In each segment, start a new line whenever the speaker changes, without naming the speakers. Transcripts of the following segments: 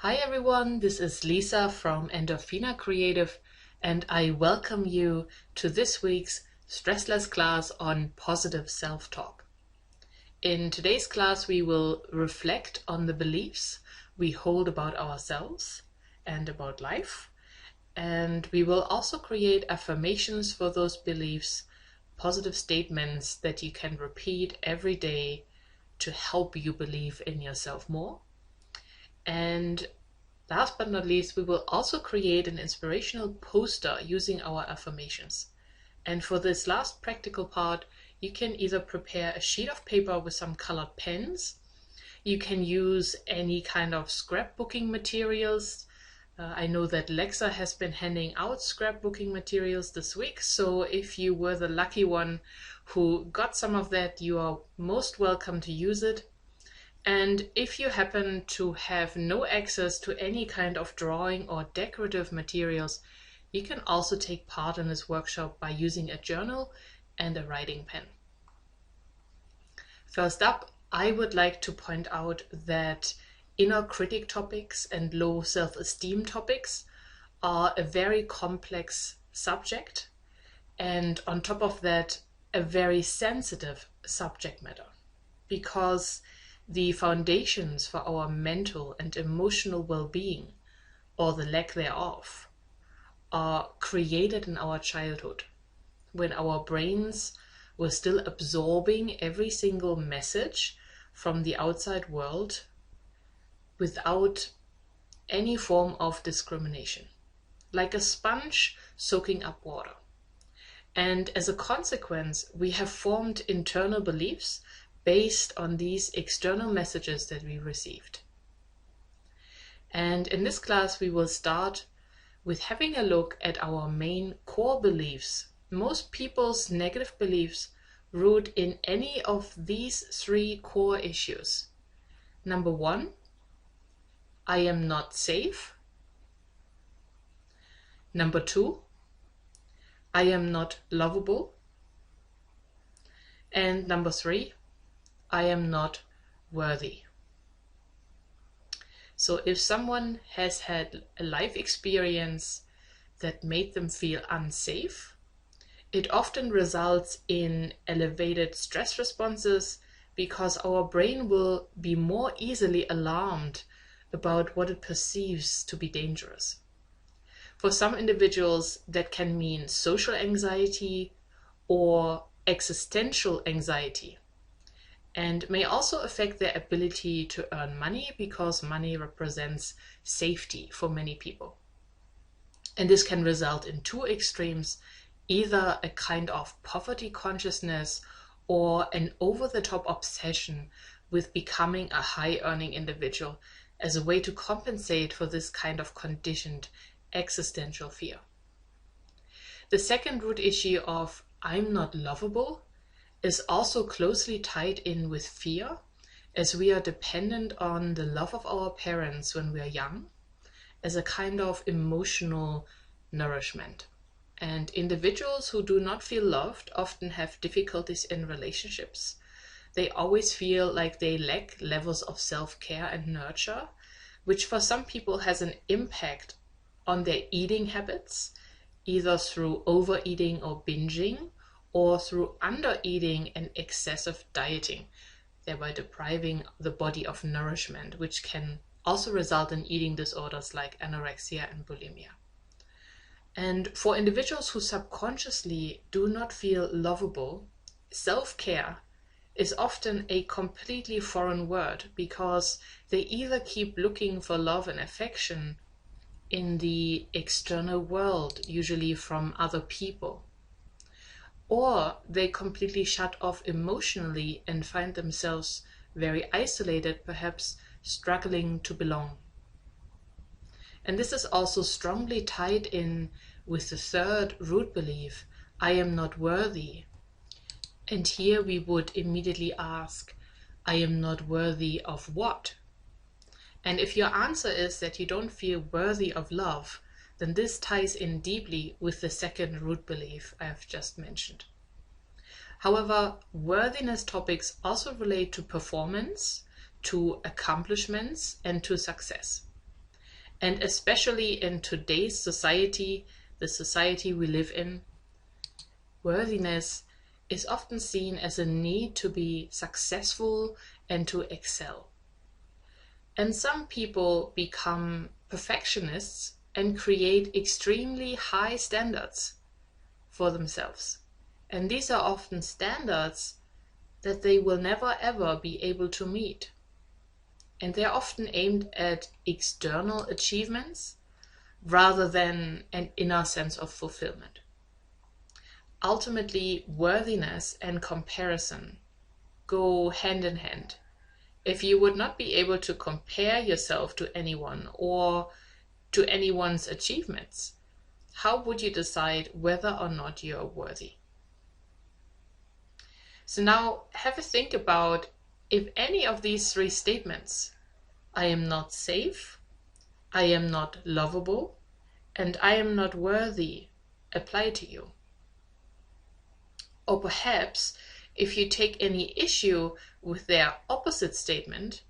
Hi everyone, this is Lisa from Endorphina Creative, and I welcome you to this week's stressless class on positive self-talk. In today's class, we will reflect on the beliefs we hold about ourselves and about life, and we will also create affirmations for those beliefs, positive statements that you can repeat every day to help you believe in yourself more. And last but not least, we will also create an inspirational poster using our affirmations. And for this last practical part, you can either prepare a sheet of paper with some colored pens, you can use any kind of scrapbooking materials. I know that LEXSA has been handing out scrapbooking materials this week, so if you were the lucky one who got some of that, you are most welcome to use it. And if you happen to have no access to any kind of drawing or decorative materials, you can also take part in this workshop by using a journal and a writing pen. First up, I would like to point out that inner critic topics and low self-esteem topics are a very complex subject, and on top of that, a very sensitive subject matter, because the foundations for our mental and emotional well-being, or the lack thereof, are created in our childhood, when our brains were still absorbing every single message from the outside world without any form of discrimination, like a sponge soaking up water. And as a consequence, we have formed internal beliefs based on these external messages that we received. And in this class, we will start with having a look at our main core beliefs. Most people's negative beliefs root in any of these three core issues. Number one, I am not safe. Number two, I am not lovable. And number three, I am not worthy. So if someone has had a life experience that made them feel unsafe, it often results in elevated stress responses because our brain will be more easily alarmed about what it perceives to be dangerous. For some individuals, that can mean social anxiety or existential anxiety, and may also affect their ability to earn money because money represents safety for many people. And this can result in two extremes, either a kind of poverty consciousness or an over-the-top obsession with becoming a high-earning individual as a way to compensate for this kind of conditioned existential fear. The second root issue of I'm not lovable is also closely tied in with fear, as we are dependent on the love of our parents when we are young as a kind of emotional nourishment. And individuals who do not feel loved often have difficulties in relationships. They always feel like they lack levels of self-care and nurture, which for some people has an impact on their eating habits, either through overeating or binging, or through under-eating and excessive dieting, thereby depriving the body of nourishment, which can also result in eating disorders like anorexia and bulimia. And for individuals who subconsciously do not feel lovable, self-care is often a completely foreign word, because they either keep looking for love and affection in the external world, usually from other people, or they completely shut off emotionally and find themselves very isolated, perhaps struggling to belong. And this is also strongly tied in with the third root belief, I am not worthy. And here we would immediately ask, I am not worthy of what? And if your answer is that you don't feel worthy of love, then this ties in deeply with the second root belief I have just mentioned. However, worthiness topics also relate to performance, to accomplishments, and to success. And especially in today's society, the society we live in, worthiness is often seen as a need to be successful and to excel. And some people become perfectionists and create extremely high standards for themselves. And these are often standards that they will never ever be able to meet. And they're often aimed at external achievements rather than an inner sense of fulfillment. Ultimately, worthiness and comparison go hand in hand. If you would not be able to compare yourself to anyone or to anyone's achievements, how would you decide whether or not you are worthy? So now have a think about if any of these three statements, I am not safe, I am not lovable, and I am not worthy, apply to you. Or perhaps if you take any issue with their opposite statement,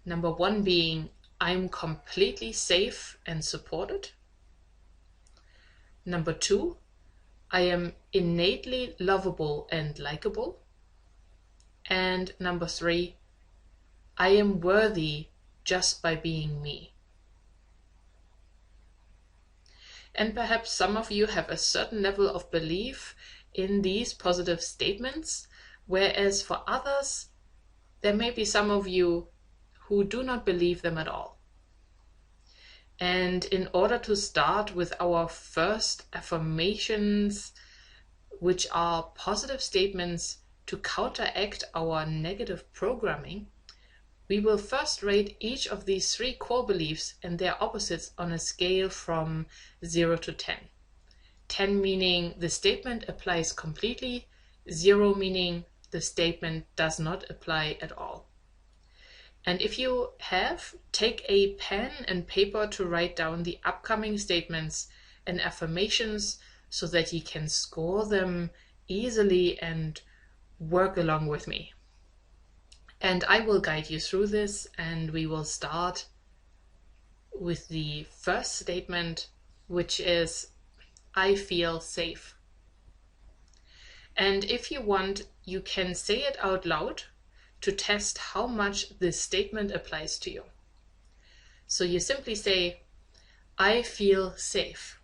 number one being, I'm completely safe and supported. Number two, I am innately lovable and likable. And number three, I am worthy just by being me. And perhaps some of you have a certain level of belief in these positive statements, whereas for others, there may be some of you who do not believe them at all. And in order to start with our first affirmations, which are positive statements to counteract our negative programming, we will first rate each of these three core beliefs and their opposites on a scale from 0 to 10. 10 meaning the statement applies completely, 0 meaning the statement does not apply at all. And if you have, take a pen and paper to write down the upcoming statements and affirmations so that you can score them easily and work along with me. And I will guide you through this, and we will start with the first statement, which is, I feel safe. And if you want, you can say it out loud to test how much this statement applies to you. So you simply say, I feel safe.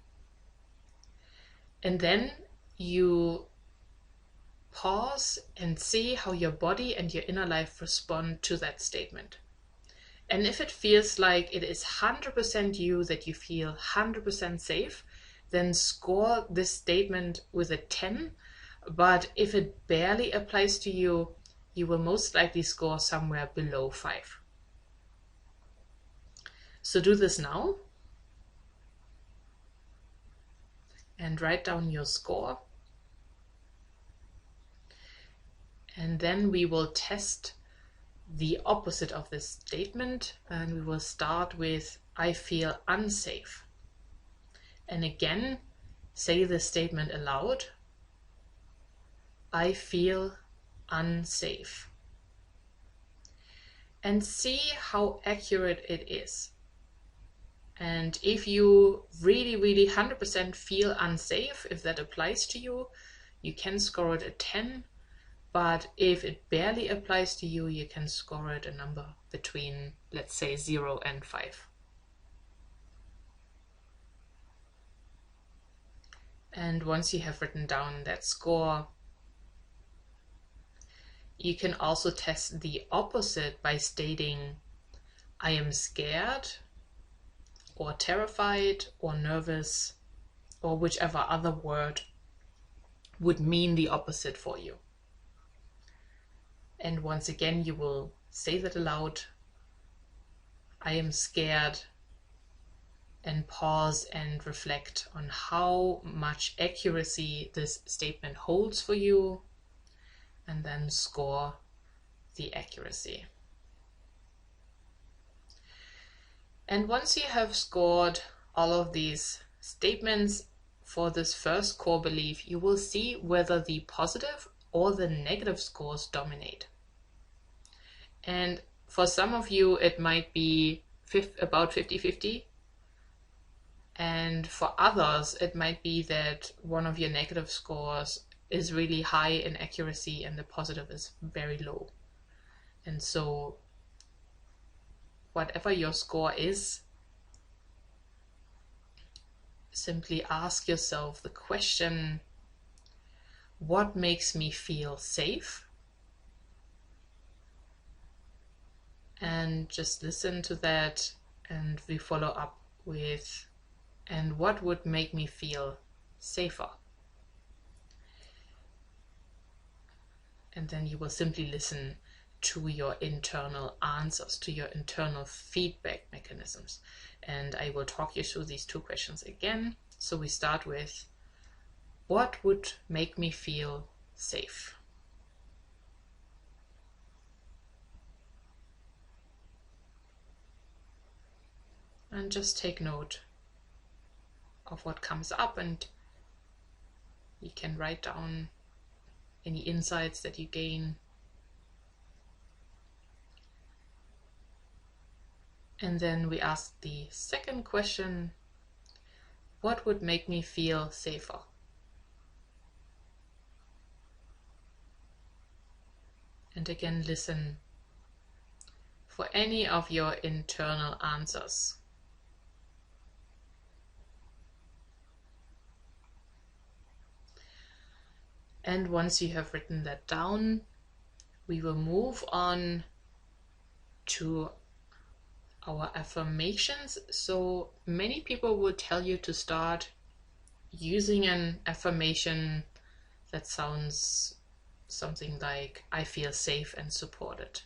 And then you pause and see how your body and your inner life respond to that statement. And if it feels like it is 100% you, that you feel 100% safe, then score this statement with a 10. But if it barely applies to you, you will most likely score somewhere below 5. So do this now and write down your score. And then we will test the opposite of this statement, and we will start with I feel unsafe. And again, say the statement aloud. I feel unsafe. And see how accurate it is. And if you really 100% feel unsafe, if that applies to you, you can score it a 10. But if it barely applies to you, you can score it a number between, let's say, 0 and 5. And once you have written down that score, you can also test the opposite by stating, I am scared, or terrified, or nervous, or whichever other word would mean the opposite for you. And once again, you will say that aloud. I am scared, and pause and reflect on how much accuracy this statement holds for you, and then score the accuracy. And once you have scored all of these statements for this first core belief, you will see whether the positive or the negative scores dominate. And for some of you, it might be about 50-50. And for others, it might be that one of your negative scores is really high in accuracy and the positive is very low. And so whatever your score is, simply ask yourself the question, what makes me feel safe? And just listen to that, and we follow up with, and what would make me feel safer? And then you will simply listen to your internal answers, to your internal feedback mechanisms. And I will talk you through these two questions again. So we start with, what would make me feel safe? And just take note of what comes up, and you can write down any insights that you gain. And then we ask the second question, what would make me feel safer? And again, listen for any of your internal answers. And once you have written that down, we will move on to our affirmations. So many people will tell you to start using an affirmation that sounds something like, I feel safe and supported.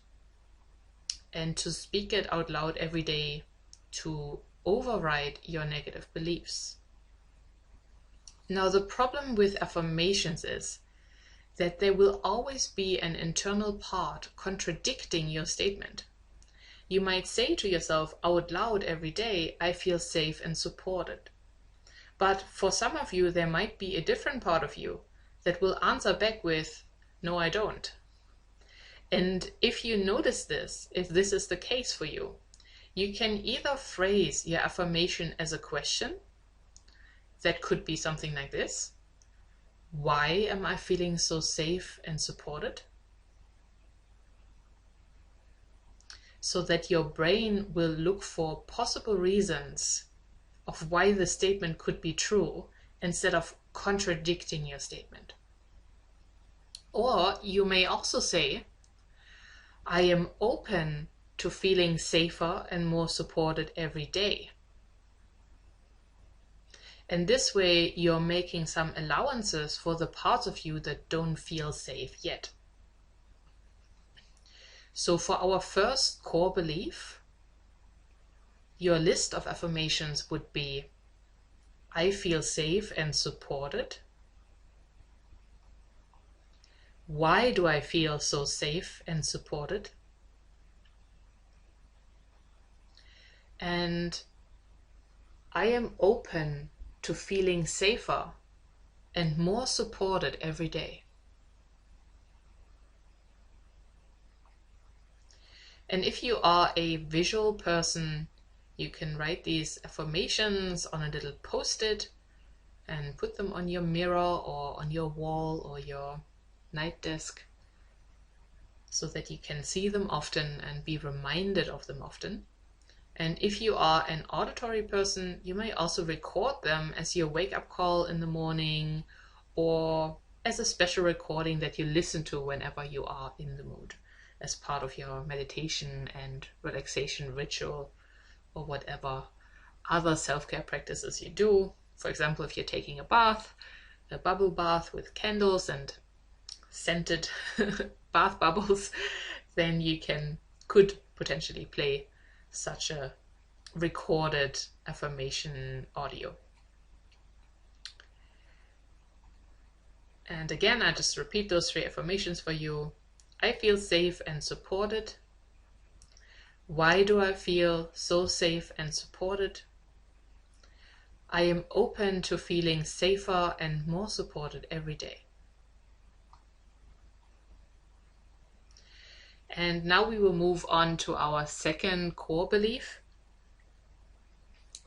And to speak it out loud every day to override your negative beliefs. Now, the problem with affirmations is that there will always be an internal part contradicting your statement. You might say to yourself out loud every day, I feel safe and supported. But for some of you, there might be a different part of you that will answer back with, no, I don't. And if you notice this, if this is the case for you, you can either phrase your affirmation as a question. That could be something like this. Why am I feeling so safe and supported? So that your brain will look for possible reasons of why the statement could be true instead of contradicting your statement. Or you may also say, I am open to feeling safer and more supported every day. And this way, you're making some allowances for the parts of you that don't feel safe yet. So for our first core belief, your list of affirmations would be, I feel safe and supported. Why do I feel so safe and supported? And I am open to feeling safer and more supported every day. And if you are a visual person, you can write these affirmations on a little post-it and put them on your mirror or on your wall or your night desk so that you can see them often and be reminded of them often. And if you are an auditory person, you may also record them as your wake-up call in the morning or as a special recording that you listen to whenever you are in the mood, as part of your meditation and relaxation ritual or whatever other self-care practices you do. For example, if you're taking a bath, a bubble bath with candles and scented bath bubbles, then you could potentially play such a recorded affirmation audio. And again, I just repeat those 3 affirmations for you. I feel safe and supported. Why do I feel so safe and supported? I am open to feeling safer and more supported every day. And now we will move on to our second core belief.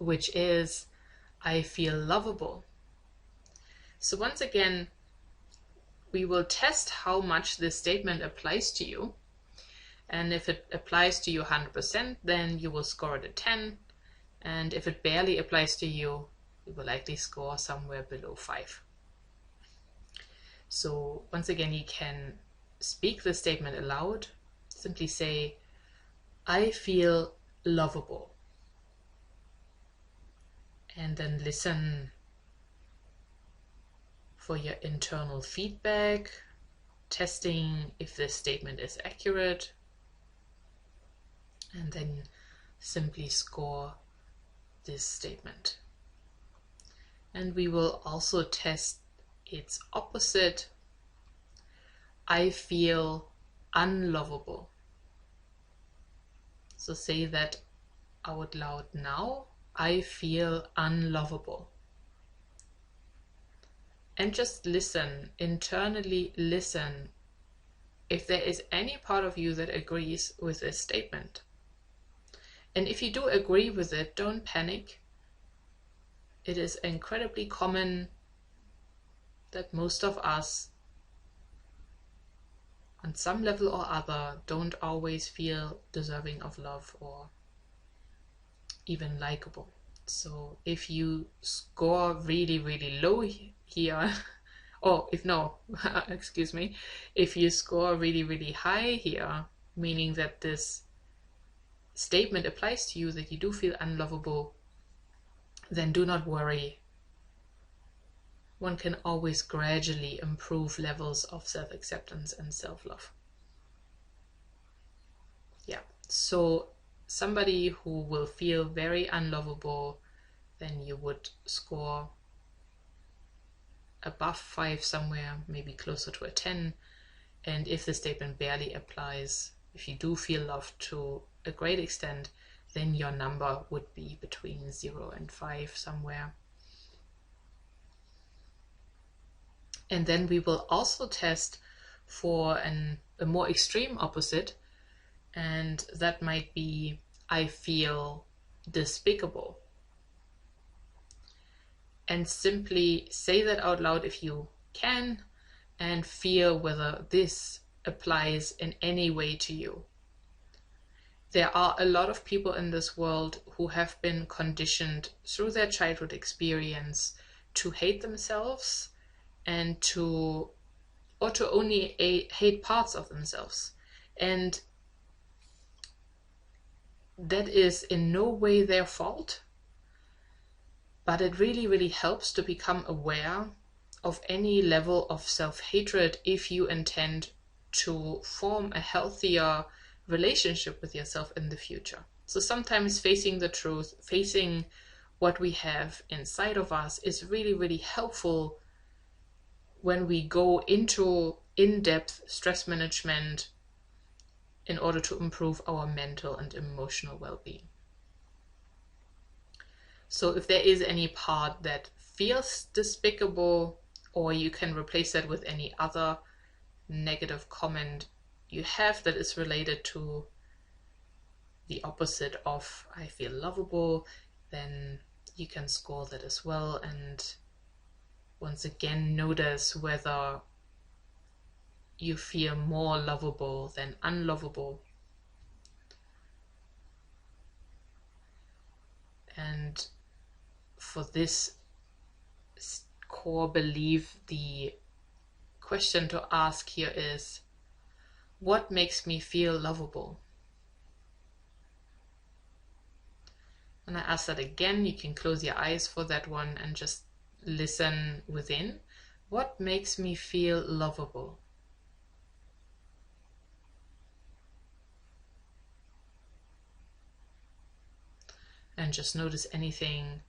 which is, I feel lovable. So once again, we will test how much this statement applies to you. And if it applies to you 100%, then you will score it a 10. And if it barely applies to you, you will likely score somewhere below 5. So once again, you can speak the statement aloud. Simply say, I feel lovable. And then listen for your internal feedback, testing if this statement is accurate, and then simply score this statement. And we will also test its opposite. I feel unlovable. So say that out loud now. I feel unlovable. And just listen, internally listen, if there is any part of you that agrees with this statement. And if you do agree with it, don't panic. It is incredibly common that most of us, on some level or other, don't always feel deserving of love or even likable. So if you score really, really low here, or if you score really, really high here, meaning that this statement applies to you, that you do feel unlovable, then do not worry. One can always gradually improve levels of self-acceptance and self-love. Yeah, so somebody who will feel very unlovable, then you would score above 5 somewhere, maybe closer to a 10. And if the statement barely applies, if you do feel loved to a great extent, then your number would be between 0 and 5 somewhere. And then we will also test for a more extreme opposite, and that might be, I feel despicable. And simply say that out loud if you can, and feel whether this applies in any way to you. There are a lot of people in this world who have been conditioned through their childhood experience to hate themselves and to only hate parts of themselves. And that is in no way their fault, but it really, really helps to become aware of any level of self-hatred if you intend to form a healthier relationship with yourself in the future. So sometimes facing the truth, facing what we have inside of us is really, really helpful when we go into in-depth stress management in order to improve our mental and emotional well-being. So if there is any part that feels despicable, or you can replace that with any other negative comment you have that is related to the opposite of I feel lovable, then you can score that as well. And once again, notice whether you feel more lovable than unlovable. And for this core belief, the question to ask here is, what makes me feel lovable? And I ask that again. You can close your eyes for that one and just listen within. What makes me feel lovable? And just notice anything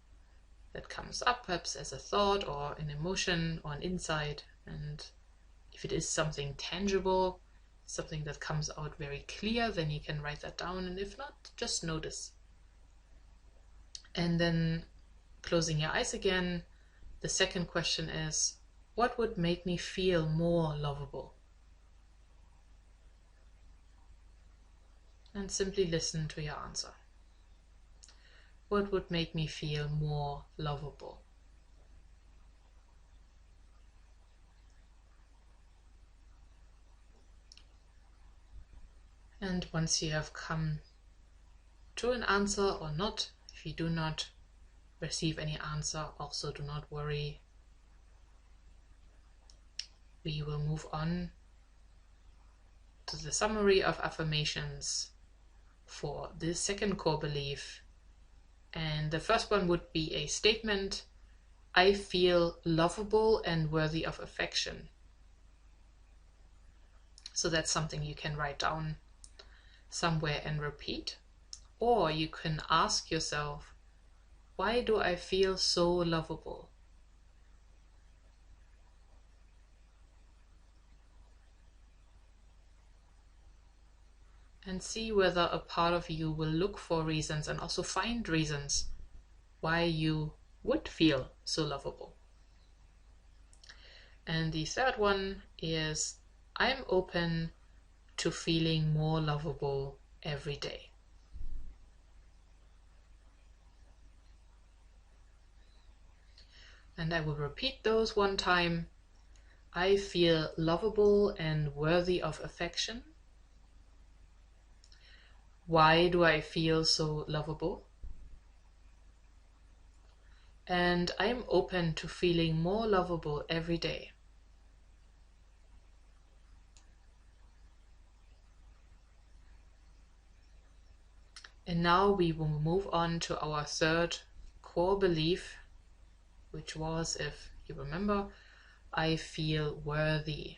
that comes up, perhaps as a thought or an emotion or an insight. And if it is something tangible, something that comes out very clear, then you can write that down. And if not, just notice. And then closing your eyes again, the second question is, what would make me feel more lovable? And simply listen to your answer. what would make me feel more lovable? And once you have come to an answer or not, if you do not receive any answer, also do not worry. We will move on to the summary of affirmations for this second core belief. And the first one would be a statement: I feel lovable and worthy of affection. So that's something you can write down somewhere and repeat. Or you can ask yourself, why do I feel so lovable? And see whether a part of you will look for reasons and also find reasons why you would feel so lovable. And the third one is, I'm open to feeling more lovable every day. And I will repeat those one time. I feel lovable and worthy of affection. Why do I feel so lovable? And I am open to feeling more lovable every day. And now we will move on to our third core belief, which was, if you remember, I feel worthy.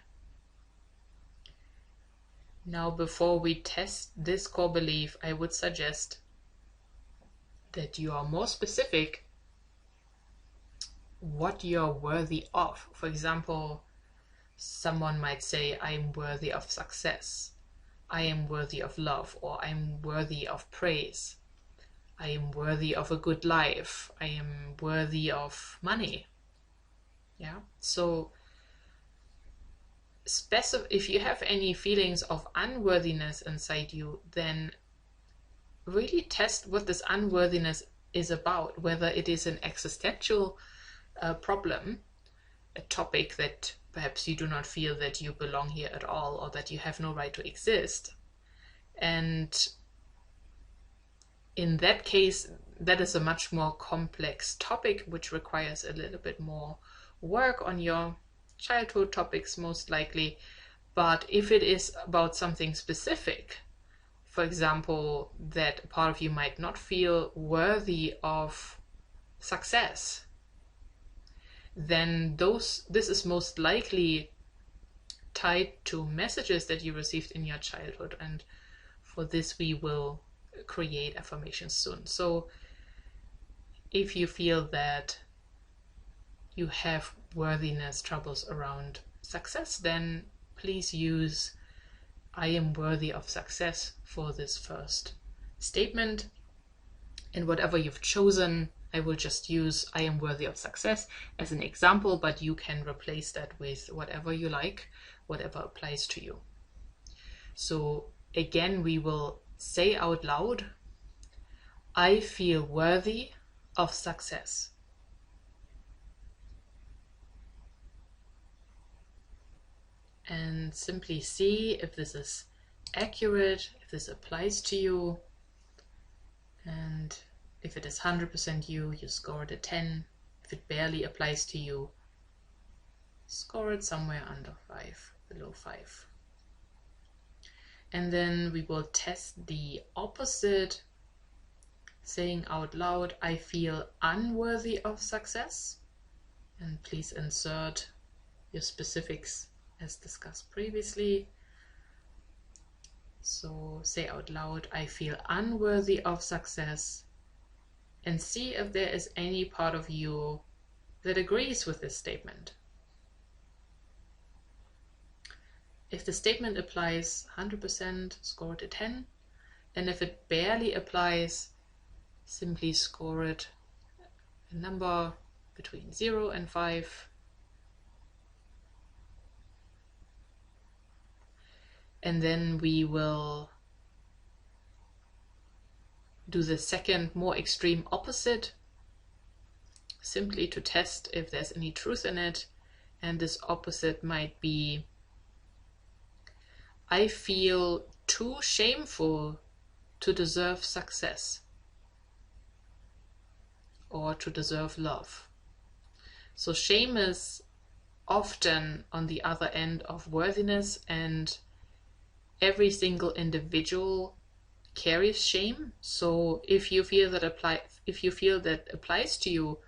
Now, before we test this core belief, I would suggest that you are more specific what you're worthy of. For example, someone might say, I'm worthy of success, I am worthy of love, or I'm worthy of praise, I am worthy of a good life, I am worthy of money. Yeah, so if you have any feelings of unworthiness inside you, then really test what this unworthiness is about, whether it is an existential problem, a topic that perhaps you do not feel that you belong here at all, or that you have no right to exist. And in that case, that is a much more complex topic, which requires a little bit more work on your childhood topics, most likely. But if it is about something specific, for example, that a part of you might not feel worthy of success, then this is most likely tied to messages that you received in your childhood. And for this, we will create affirmations soon. So if you feel that you have worthiness troubles around success, then please use I am worthy of success for this first statement. And whatever you've chosen, I will just use I am worthy of success as an example, but you can replace that with whatever you like, whatever applies to you. So again, we will say out loud, I feel worthy of success. And simply see if this is accurate, if this applies to you. And if it is 100% you, you score it a 10. If it barely applies to you, score it somewhere under 5, below 5. And then we will test the opposite, saying out loud, I feel unworthy of success. And please insert your specifics as discussed previously. So say out loud, I feel unworthy of success, and see if there is any part of you that agrees with this statement. If the statement applies 100%, score it a 10. And if it barely applies, simply score it a number between 0 and 5. And then we will do the second, more extreme opposite, simply to test if there's any truth in it. And this opposite might be, I feel too shameful to deserve success or to deserve love. So shame is often on the other end of worthiness, and every single individual carries shame. So if you feel that applies to you,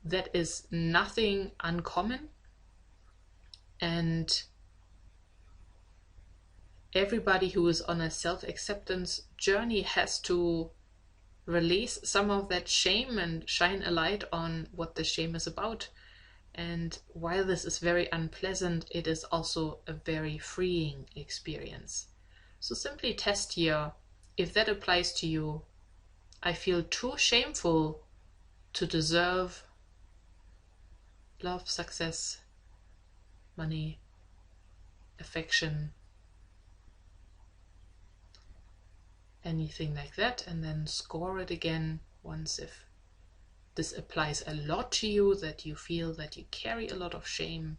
that is nothing uncommon, and everybody who is on a self-acceptance journey has to release some of that shame and shine a light on what the shame is about. And while this is very unpleasant, it is also a very freeing experience. So simply test here if that applies to you. I feel too shameful to deserve love, success, money, affection, anything like that, and then score it again once if this applies a lot to you, that you feel that you carry a lot of shame,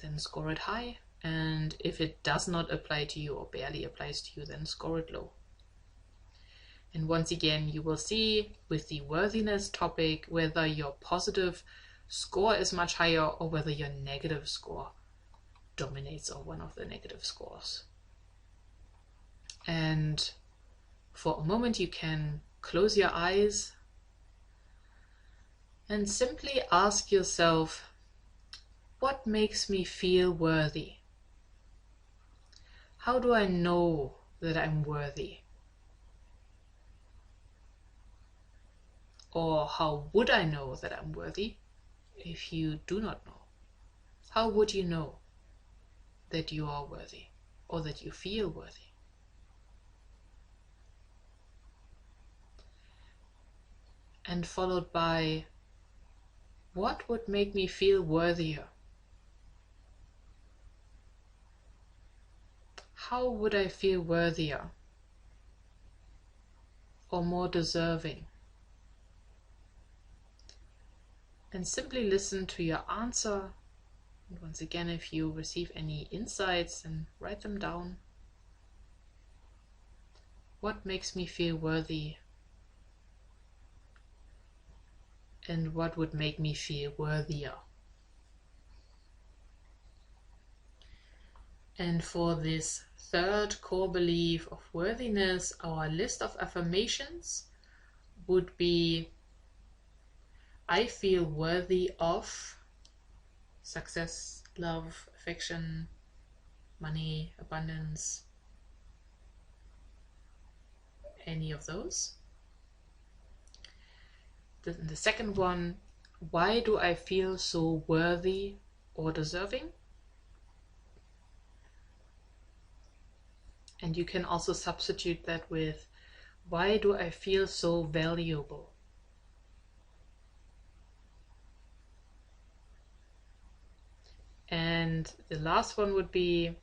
then score it high. And if it does not apply to you or barely applies to you, then score it low. And once again, you will see with the worthiness topic whether your positive score is much higher or whether your negative score dominates, or one of the negative scores. And for a moment you can close your eyes and simply ask yourself, what makes me feel worthy? How do I know that I'm worthy? Or how would I know that I'm worthy if you do not know? How would you know that you are worthy or that you feel worthy? And followed by, what would make me feel worthier? How would I feel worthier or more deserving? And simply listen to your answer. And once again, if you receive any insights, then write them down. What makes me feel worthy? And what would make me feel worthier? And for this third core belief of worthiness, our list of affirmations would be, I feel worthy of success, love, affection, money, abundance, any of those. The second one, why do I feel so worthy or deserving? And you can also substitute that with, why do I feel so valuable? And the last one would be,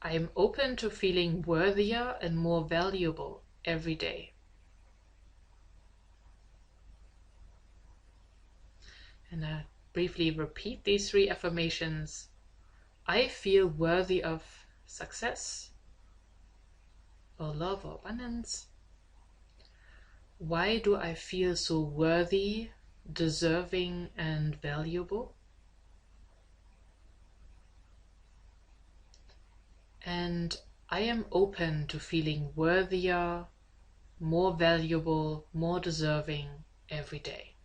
I am open to feeling worthier and more valuable every day. And I briefly repeat these three affirmations. I feel worthy of success or love or abundance. Why do I feel so worthy, deserving, and valuable? And I am open to feeling worthier, more valuable, more deserving every day.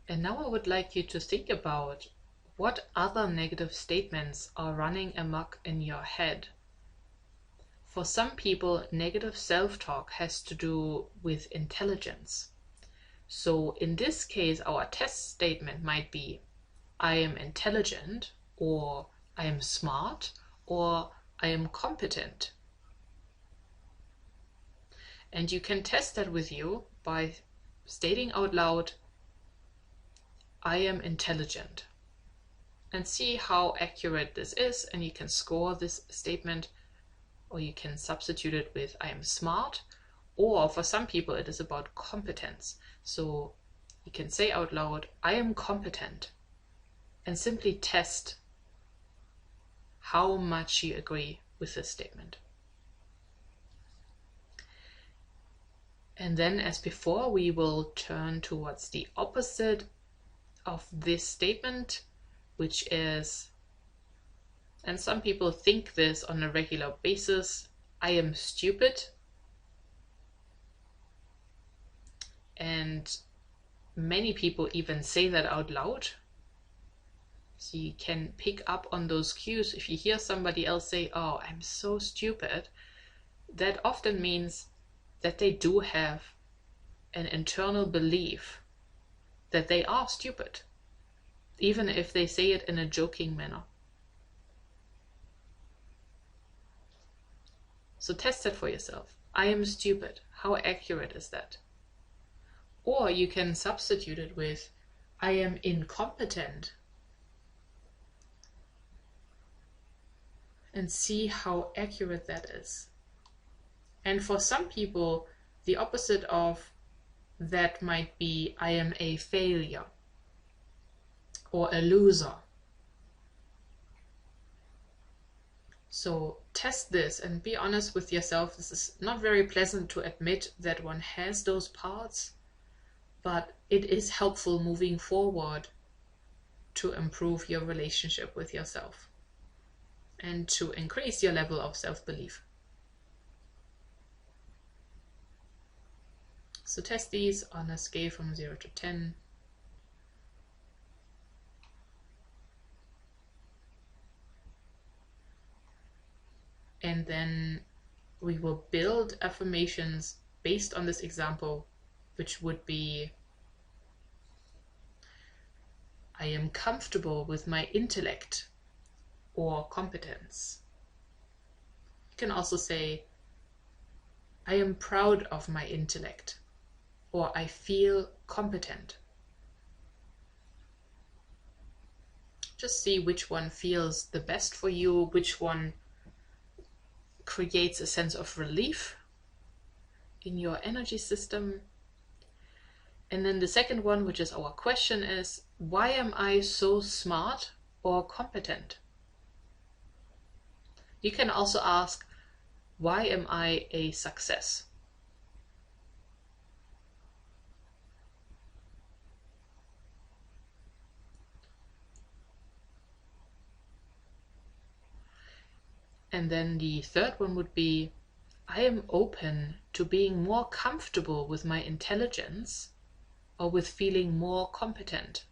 And now I would like you to think about what other negative statements are running amok in your head. For some people, negative self-talk has to do with intelligence. So in this case, our test statement might be, I am intelligent, or I am smart, or I am competent. And you can test that with you by stating out loud, I am intelligent, and see how accurate this is. And you can score this statement, or you can substitute it with I am smart, or for some people it is about competence. So you can say out loud, I am competent, and simply test how much you agree with this statement. And then, as before, we will turn towards the opposite of this statement, which is, and some people think this on a regular basis, I am stupid. And many people even say that out loud. So you can pick up on those cues. If you hear somebody else say, oh, I'm so stupid, that often means that they do have an internal belief that they are stupid, even if they say it in a joking manner. So test it for yourself. I am stupid. How accurate is that? Or you can substitute it with, I am incompetent, and see how accurate that is. And for some people, the opposite of that might be, I am a failure or a loser. So test this and be honest with yourself. This is not very pleasant to admit that one has those parts, but it is helpful moving forward to improve your relationship with yourself and to increase your level of self-belief. So test these on a scale from 0 to 10. And then we will build affirmations based on this example, which would be, I am comfortable with my intellect or competence. You can also say, I am proud of my intellect, or I feel competent. Just see which one feels the best for you, which one creates a sense of relief in your energy system. And then the second one, which is our question, is, why am I so smart or competent? You can also ask, why am I a success? And then the third one would be, I am open to being more comfortable with my intelligence or with feeling more competent.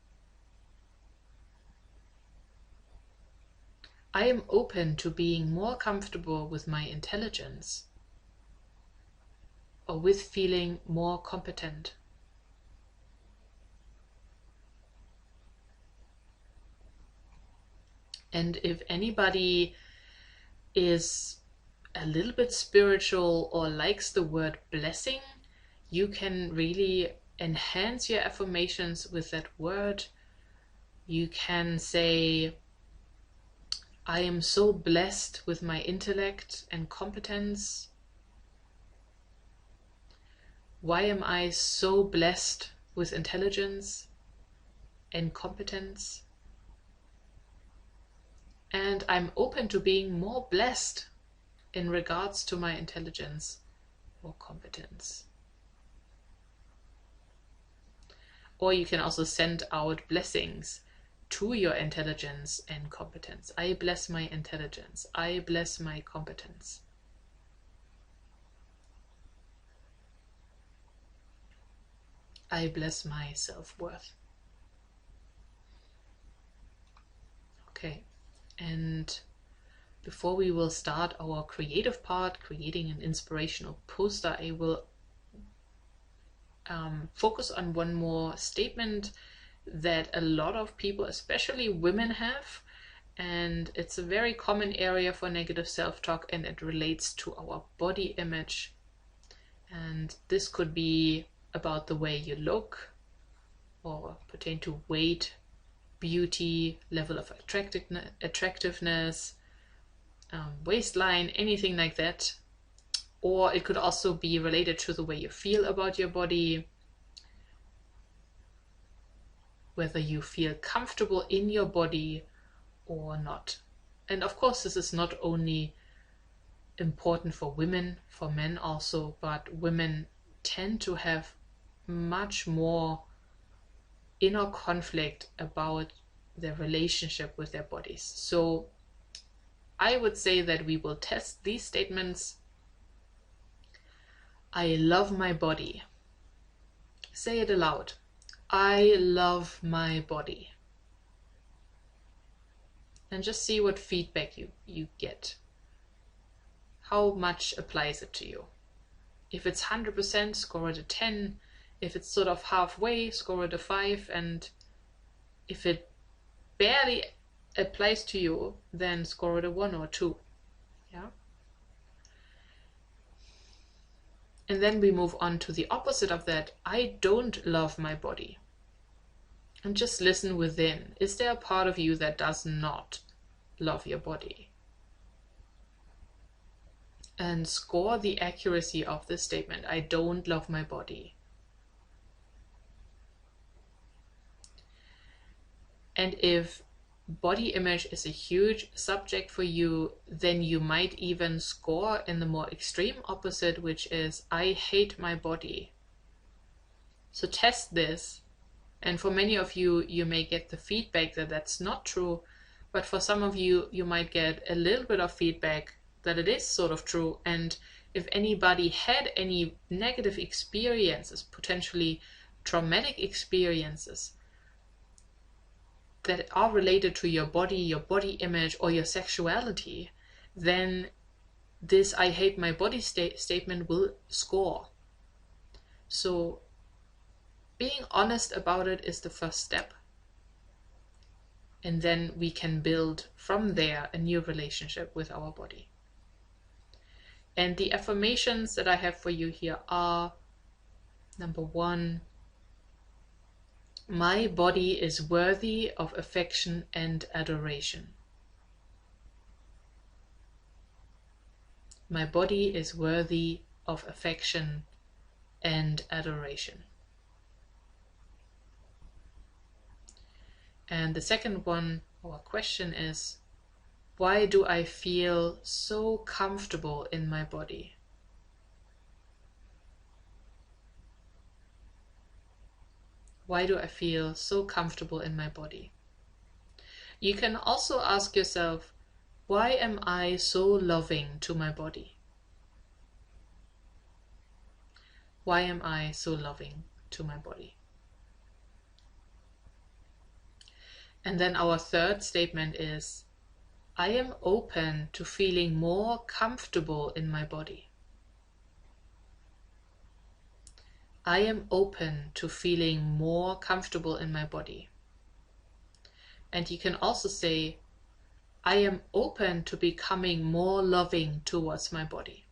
I am open to being more comfortable with my intelligence or with feeling more competent. And if anybody is a little bit spiritual or likes the word blessing, you can really enhance your affirmations with that word. You can say, I am so blessed with my intellect and competence. Why am I so blessed with intelligence and competence? And I'm open to being more blessed in regards to my intelligence or competence. Or you can also send out blessings to your intelligence and competence. I bless my intelligence. I bless my competence. I bless my self-worth. Okay. And before we will start our creative part, creating an inspirational poster, I will focus on one more statement that a lot of people, especially women, have. And it's a very common area for negative self-talk, and it relates to our body image. And this could be about the way you look or pertain to weight, beauty, level of attractiveness, waistline, anything like that. Or it could also be related to the way you feel about your body, whether you feel comfortable in your body or not. And of course, this is not only important for women, for men also, but women tend to have much more inner conflict about their relationship with their bodies. So I would say that we will test these statements. I love my body. Say it aloud. I love my body. And just see what feedback you get. How much applies it to you? If it's 100%, score it a 10. If it's sort of halfway, score it a 5. And if it barely applies to you, then score it a 1 or 2. Yeah. And then we move on to the opposite of that. I don't love my body. And just listen within. Is there a part of you that does not love your body? And score the accuracy of this statement. I don't love my body. And if body image is a huge subject for you, then you might even score in the more extreme opposite, which is I hate my body. So test this. And for many of you, you may get the feedback that that's not true. But for some of you, you might get a little bit of feedback that it is sort of true. And if anybody had any negative experiences, potentially traumatic experiences that are related to your body image, or your sexuality, then this I hate my body statement will score. So being honest about it is the first step. And then we can build from there a new relationship with our body. And the affirmations that I have for you here are, number 1, my body is worthy of affection and adoration. My body is worthy of affection and adoration. And the second one, or question, is, why do I feel so comfortable in my body? Why do I feel so comfortable in my body? You can also ask yourself, why am I so loving to my body? Why am I so loving to my body? And then our third statement is, I am open to feeling more comfortable in my body. I am open to feeling more comfortable in my body. And you can also say, I am open to becoming more loving towards my body.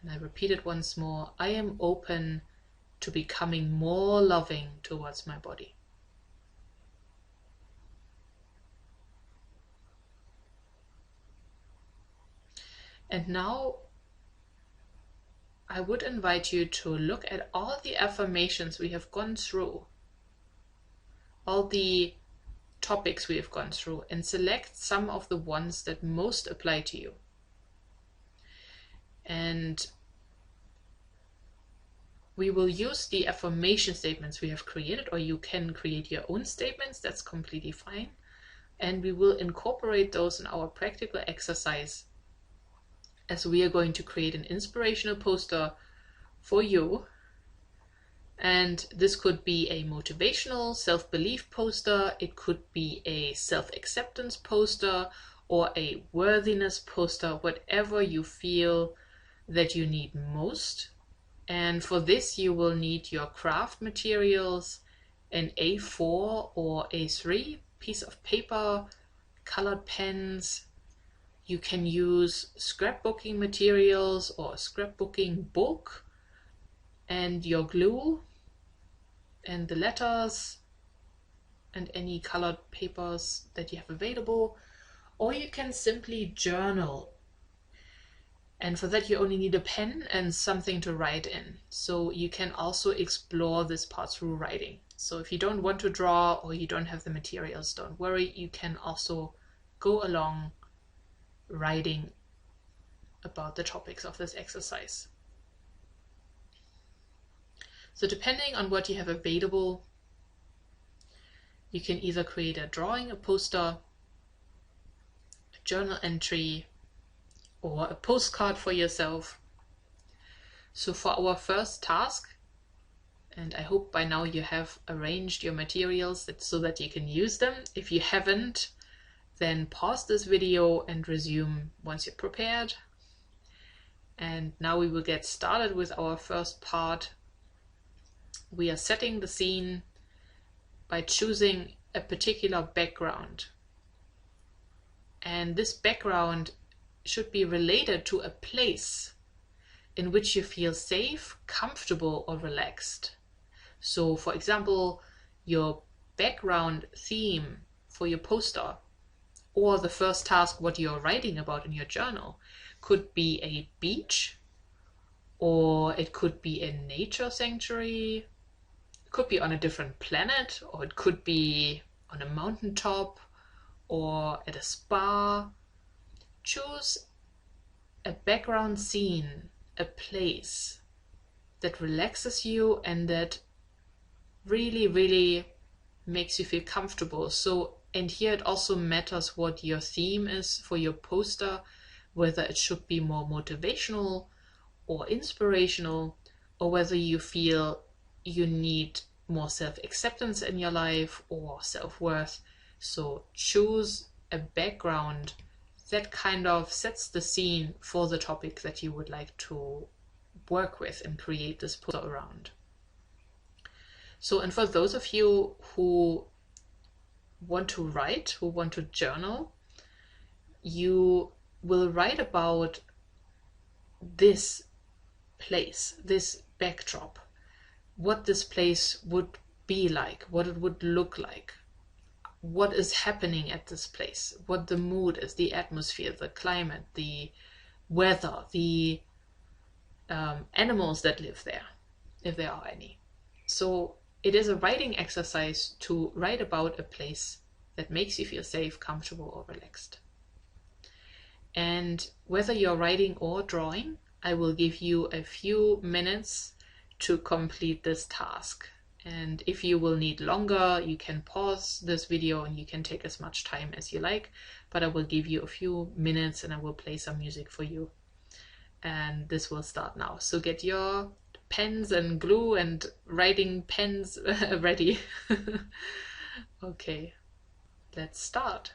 And I repeat it once more, I am open to becoming more loving towards my body. And now I would invite you to look at all the affirmations we have gone through, all the topics we have gone through, and select some of the ones that most apply to you. And we will use the affirmation statements we have created, or you can create your own statements, that's completely fine. And we will incorporate those in our practical exercise, as we are going to create an inspirational poster for you. And this could be a motivational self-belief poster, it could be a self-acceptance poster, or a worthiness poster, whatever you feel that you need most. And for this you will need your craft materials, an A4 or A3 piece of paper, colored pens, You can use scrapbooking materials or a scrapbooking book and your glue and the letters and any colored papers that you have available, or you can simply journal. And for that you only need a pen and something to write in. So you can also explore this part through writing. So if you don't want to draw or you don't have the materials, don't worry, you can also go along writing about the topics of this exercise. So depending on what you have available, you can either create a drawing, a poster, a journal entry, or a postcard for yourself. So for our first task, and I hope by now you have arranged your materials so that you can use them. If you haven't, then pause this video and resume once you're prepared. And now we will get started with our first part. We are setting the scene by choosing a particular background. And this background should be related to a place in which you feel safe, comfortable, or relaxed. So for example, your background theme for your poster or the first task, what you're writing about in your journal, could be a beach, or it could be a nature sanctuary, it could be on a different planet, or it could be on a mountaintop or at a spa. Choose a background scene, a place that relaxes you and that really makes you feel comfortable. So, and here it also matters what your theme is for your poster, whether it should be more motivational or inspirational, or whether you feel you need more self-acceptance in your life or self-worth. So choose a background that kind of sets the scene for the topic that you would like to work with and create this poster around. So, and for those of you who want to write, who want to journal, you will write about this place, this backdrop, what this place would be like, what it would look like, what is happening at this place, what the mood is, the atmosphere, the climate, the weather, the animals that live there, if there are any. So it is a writing exercise to write about a place that makes you feel safe, comfortable, or relaxed. And whether you're writing or drawing, I will give you a few minutes to complete this task. And if you will need longer, you can pause this video and you can take as much time as you like, but I will give you a few minutes and I will play some music for you. And this will start now. So get your pens and glue and writing pens ready. Okay, let's start.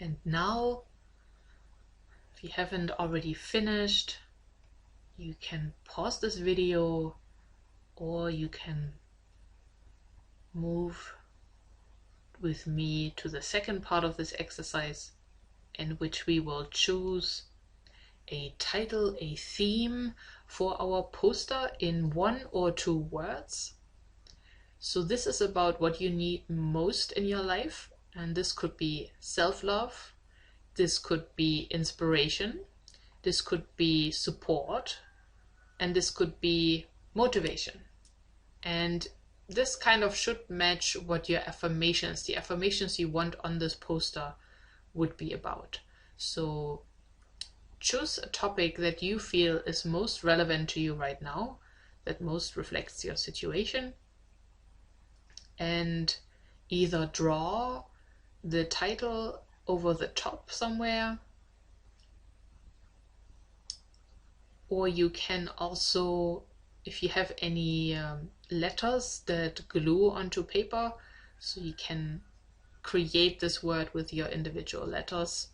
And now, if you haven't already finished, you can pause this video or you can move with me to the second part of this exercise. in which we will choose a title, a theme for our poster in 1 or 2 words. So this is about what you need most in your life, and this could be self-love, this could be inspiration, this could be support, and this could be motivation. And this kind of should match what your affirmations, the affirmations you want on this poster, would be about. So choose a topic that you feel is most relevant to you right now, that most reflects your situation, and either draw the title over the top somewhere, or you can also, if you have any letters that glue onto paper, so you can create this word with your individual letters,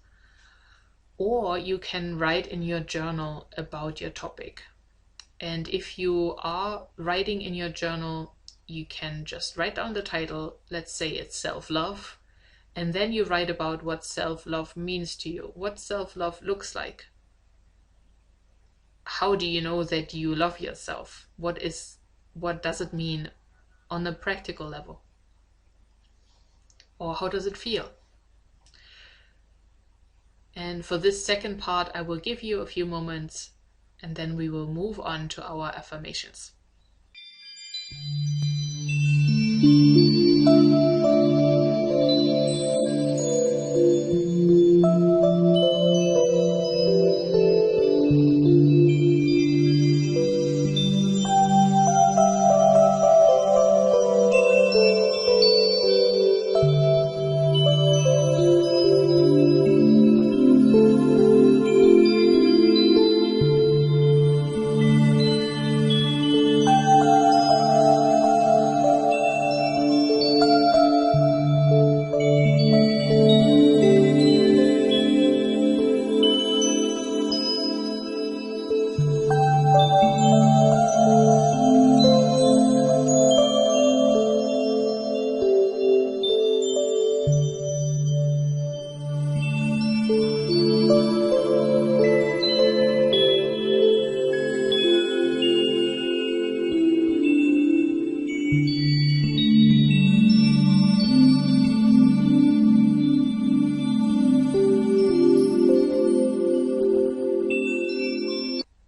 or you can write in your journal about your topic. And if you are writing in your journal, you can just write down the title, let's say it's self-love, and then you write about what self-love means to you, what self-love looks like. How do you know that you love yourself? What does it mean on a practical level? Or how does it feel? And for this second part, I will give you a few moments, and then we will move on to our affirmations.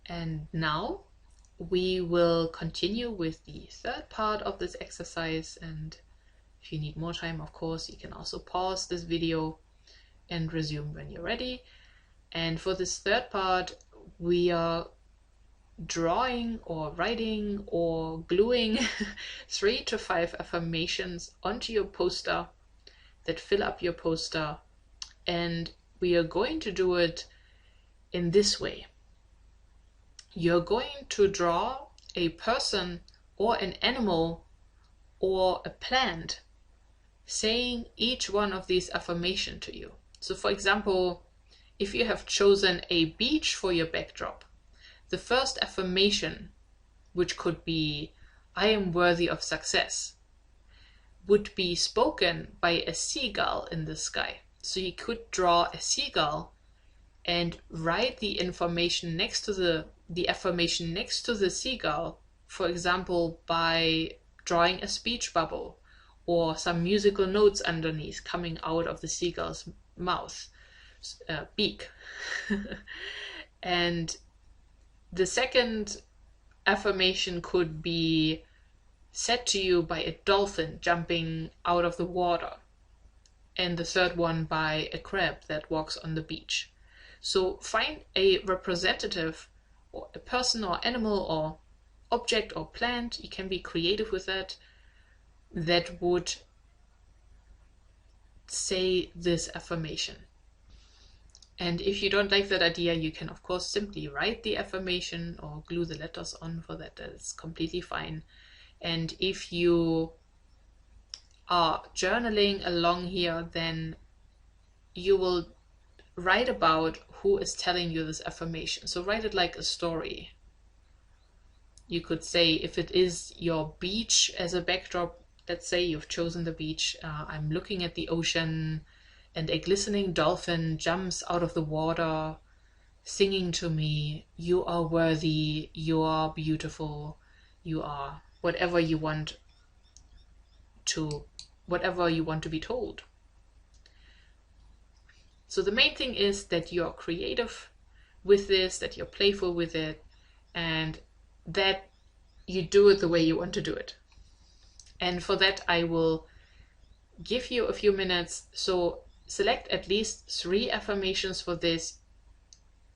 And now we will continue with the third part of this exercise, and if you need more time, of course, you can also pause this video and resume when you're ready. And for this third part, we are drawing or writing or gluing 3 to 5 affirmations onto your poster that fill up your poster, and we are going to do it in this way. You're going to draw a person or an animal or a plant saying each one of these affirmations to you. So for example, if you have chosen a beach for your backdrop, the first affirmation, which could be "I am worthy of success," would be spoken by a seagull in the sky. So you could draw a seagull and write the information next to the affirmation next to the seagull, for example, by drawing a speech bubble or some musical notes underneath coming out of the seagull's mouth, beak. And the second affirmation could be said to you by a dolphin jumping out of the water, and the third one by a crab that walks on the beach. So find a representative, or a person or animal or object or plant, you can be creative with that, that would say this affirmation. And if you don't like that idea, you can of course simply write the affirmation or glue the letters on for that. That's completely fine. And if you are journaling along here, then you will write about who is telling you this affirmation. So write it like a story. You could say, if it is your beach as a backdrop, let's say you've chosen the beach, I'm looking at the ocean and a glistening dolphin jumps out of the water, singing to me, "You are worthy, you are beautiful, you are whatever you want to be told." So the main thing is that you're creative with this, that you're playful with it, and that you do it the way you want to do it. And for that, I will give you a few minutes. So select at least 3 affirmations for this,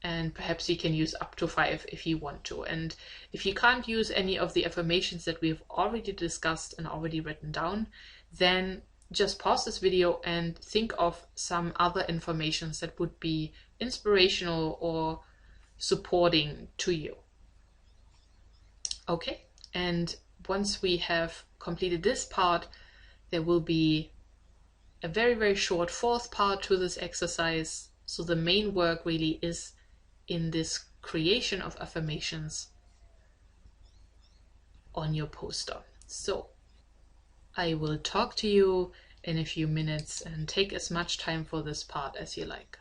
and perhaps you can use up to 5 if you want to. And if you can't use any of the affirmations that we've already discussed and already written down, then just pause this video and think of some other affirmations that would be inspirational or supporting to you. Okay, and once we have completed this part, there will be a very, very short 4th part to this exercise. So the main work really is in this creation of affirmations on your poster. So I will talk to you in a few minutes, and take as much time for this part as you like.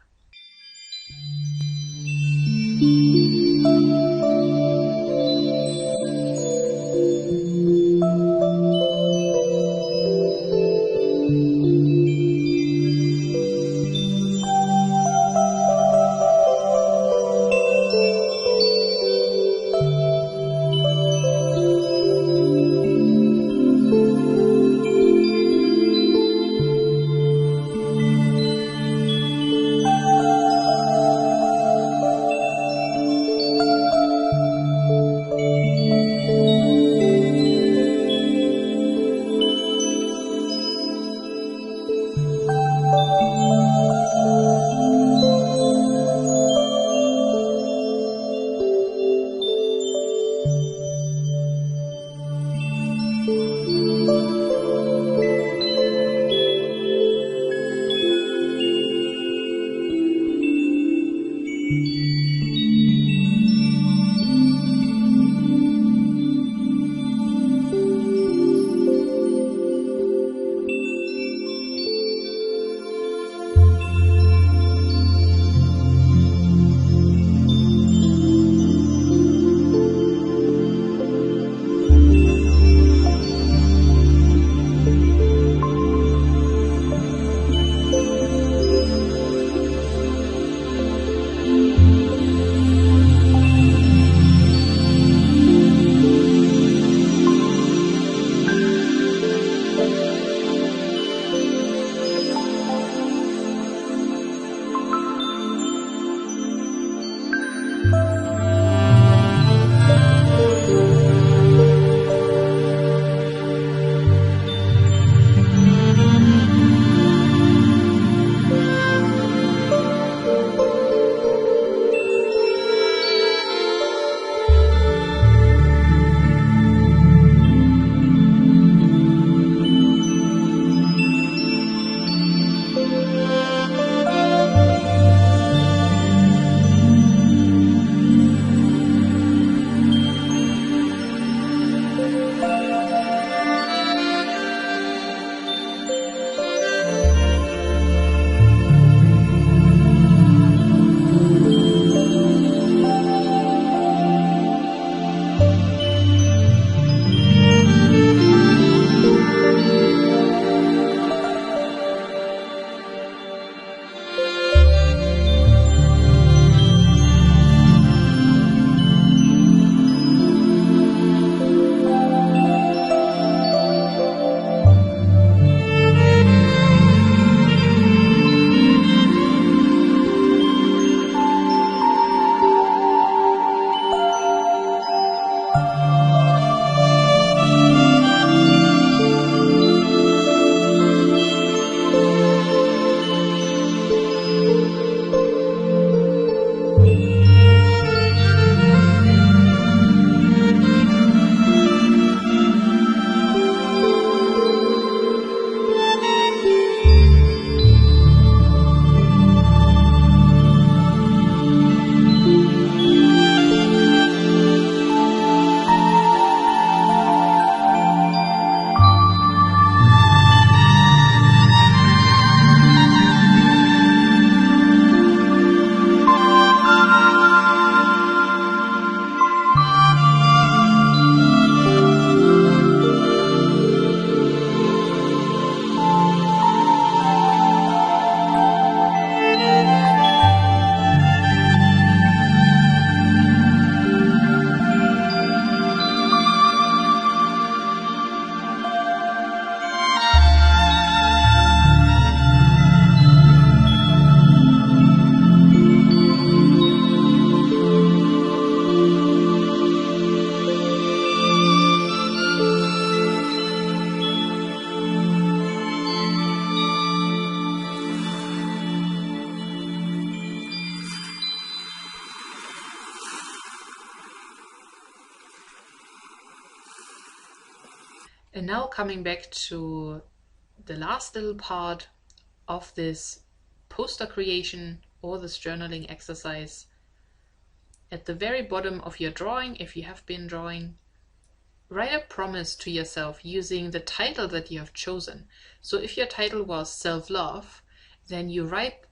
And now coming back to the last little part of this poster creation or this journaling exercise. At the very bottom of your drawing, if you have been drawing, write a promise to yourself using the title that you have chosen. So if your title was self-love, then you write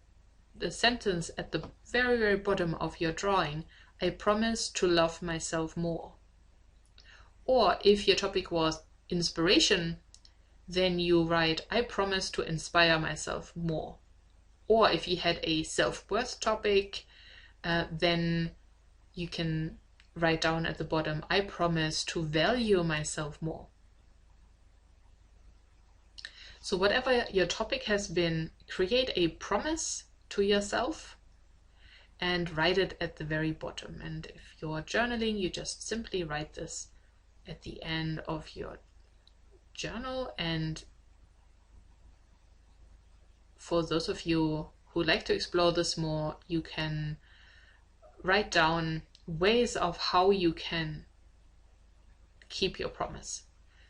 the sentence at the very, very bottom of your drawing, I promise to love myself more. Or if your topic was inspiration, then you write, I promise to inspire myself more. Or if you had a self-worth topic, then you can write down at the bottom, I promise to value myself more. So whatever your topic has been, create a promise to yourself and write it at the very bottom. And if you're journaling, you just simply write this at the end of your journal. And for those of you who like to explore this more, you can write down ways of how you can keep your promise.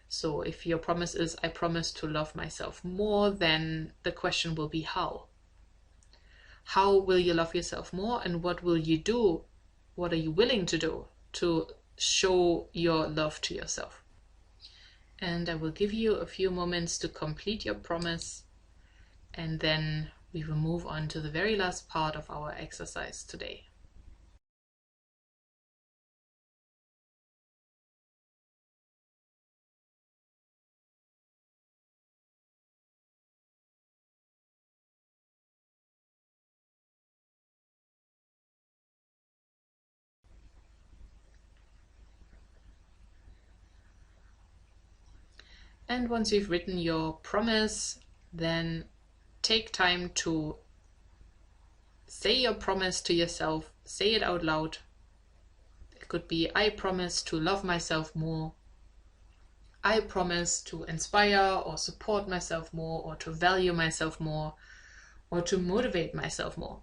So if your promise is, I promise to love myself more, then the question will be how. How will you love yourself more, and what will you do? What are you willing to do to show your love to yourself? And I will give you a few moments to complete your promise, and then we will move on to the very last part of our exercise today. And once you've written your promise, then take time to say your promise to yourself, say it out loud. It could be, I promise to love myself more. I promise to inspire or support myself more, or to value myself more, or to motivate myself more.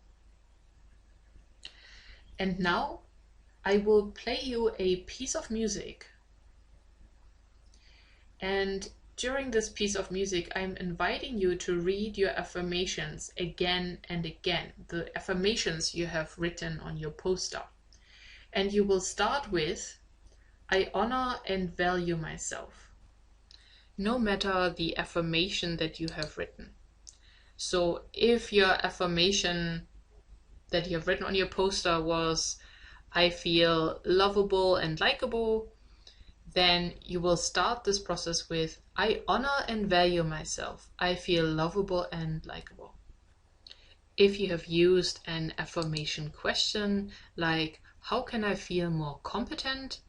And now I will play you a piece of music. And during this piece of music, I'm inviting you to read your affirmations again and again, the affirmations you have written on your poster. And you will start with, I honor and value myself, no matter the affirmation that you have written. So if your affirmation that you have written on your poster was, I feel lovable and likable, then you will start this process with, I honor and value myself. I feel lovable and likable. If you have used an affirmation question like, how can I feel more competent?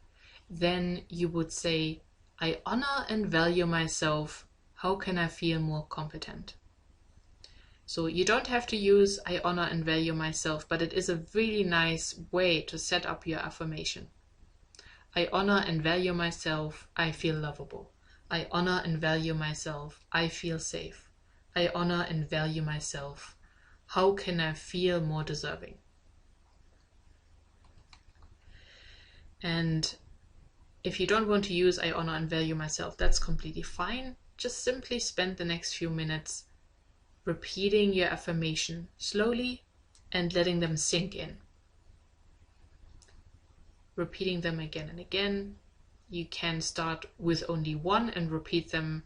Then you would say, I honor and value myself. How can I feel more competent? So you don't have to use I honor and value myself, but it is a really nice way to set up your affirmation. I honor and value myself, I feel lovable. I honor and value myself, I feel safe. I honor and value myself. How can I feel more deserving? And if you don't want to use I honor and value myself, that's completely fine. Just simply spend the next few minutes repeating your affirmation slowly and letting them sink in. Repeating them again and again. You can start with only one and repeat them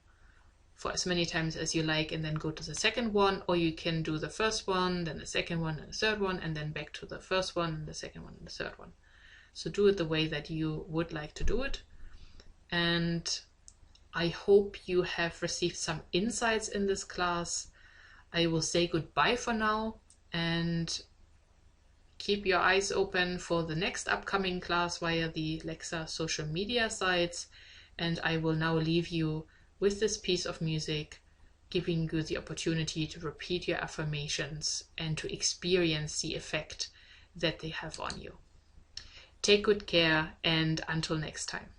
for as many times as you like, and then go to the second one, or you can do the first one, then the second one, and the third one, and then back to the first one, and the second one, and the third one. So do it the way that you would like to do it. And I hope you have received some insights in this class. I will say goodbye for now, and keep your eyes open for the next upcoming class via the LEXSA social media sites. And I will now leave you with this piece of music, giving you the opportunity to repeat your affirmations and to experience the effect that they have on you. Take good care, and until next time.